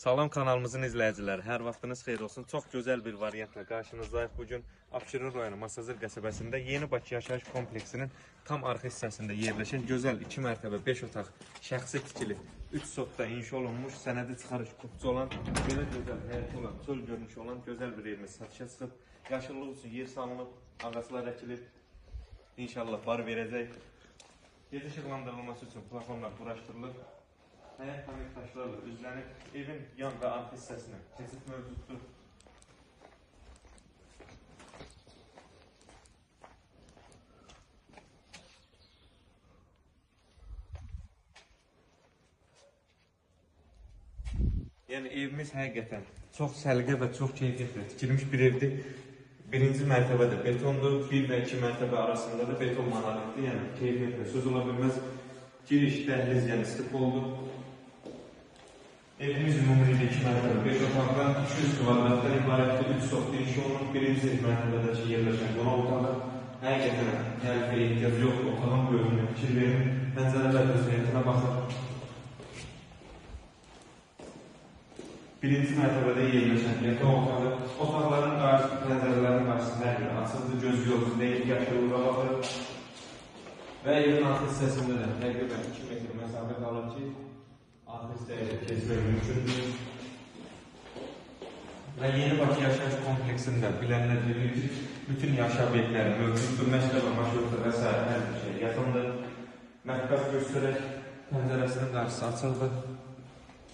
Salam kanalımızın izləyiciləri, hər vaxtınız xeyir olsun. Çox gözəl bir variantla qarşınızdayıq. Bugün Abşeron rayonu Masazır qəsəbəsində Yeni Bakı yaşayış kompleksinin tam arxa hissəsində yerləşən gözəl 2 mərtəbə 5 otaq şəxsi tikili 3 sotda inşa olunmuş, sənədi çıxarış kupçu olan, belə gözəl həyəti olan, çöl görünüşü olan gözəl bir evimiz satışa çıxıb. Yaşıllıq üçün yer salınıb, ağaclar əkilib, inşallah bar verəcək. Gecə işıqlandırılması üçün plafonlar quraşdırılıb. Həyət panik daşlarla üzlənib, evin yan və arxa hissəsinə keçid mövcuddur. Yəni evimiz həqiqətən çox səliqə və çox keyfiyyətlə tikilmiş bir evdir. Birinci mərtəbədə betondur, 1 və 2 mərtəbə arasında da beton monolitdir. Yəni keyfiyyətlə söz ola bilməz. Giriş, dəhliz, yəni stıp oldu. Evimiz ümumilikdə 2 mərtəbə 5 otaqdan 200 kvadratdan ibarətli 3 sotda inşa olunub. Birinci mərtəbədəki yerləşən qonaq otağı həqiqətən tərifə ehtiyac yoxdur. Otağın böyüklüyünə fikir verin. Pəncərələr özəyiyyətinə baxın. Birinci mərtəbədə yerləşən yataq otağı, otaqların qarşısında, pəncərələrin qarşısında hər biri açıldı, göz yolcu deyil, yaşıllığa baxır. Və evin arxa hissəsində də təqribən 2 metr məsafə qalır ki, arxa hissəyə keçmək mümkündür. Və Yeni Bakı yaşayış kompleksində bilənlər bilir ki, bütün yaşam obyektləri mövcuddur, məktəbə, marşrutda və s. hər bir şey yaxındır. Mətbəx göstərək, pəncərəsinin qarşısı açıldı.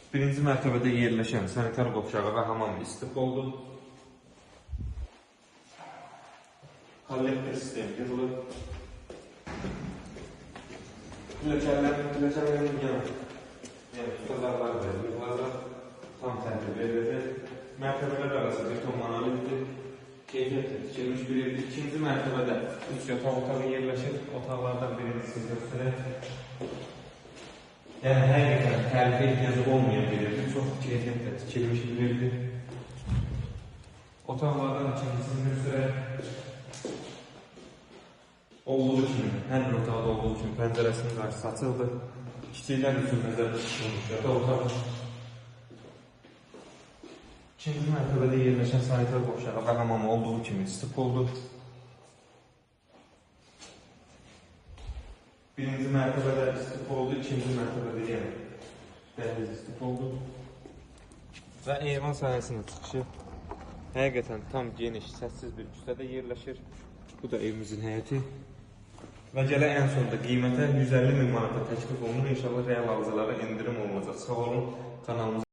Birinci mərtəbədə yerləşən sanitar qovşağı və hamam istif oldu. Kollektor sistemi yığılır. Pilləkənlərin yanı, yəni tutacaqlar və yığılacaq, tam tərtib ediləcək. Mərtəbələr arası beton monolitdir, keyfiyyətlə tikilmiş bir evdir. İkinci mərtəbədə 3 yataq otağı yerləşir, otaqlardan birincisi göstərək. Yəni həqiqətən tərifə ehtiyacı olmayan bir evdir, çox keyfiyyətlə tikilmiş bir evdir. Otaqlardan ikincisini göstərək. Olduğu kimi, hər bir otaqda olduğu kimi pəncərəsinin qarşısı açıldı. Kiçiklər üçün nəzərdə tutulmuş yataq otağı. İkinci mərtəbədə yerləşən sanitar qovşağı və hamam olduğu kimi istif oldu. Birinci mərtəbədə istif oldu, ikinci mərtəbədə yəni dəhliz istif oldu. Və eyvan sahəsinə çıxışı həqiqətən tam geniş, səssiz bir küçədə yerləşir. Bu da evimizin həyəti. Və gələ ən sonunda qiymətə 150.000 manata təklif olunur. İnşallah real alıcılara endirim olunacaq. Sağ olun, kanalımıza.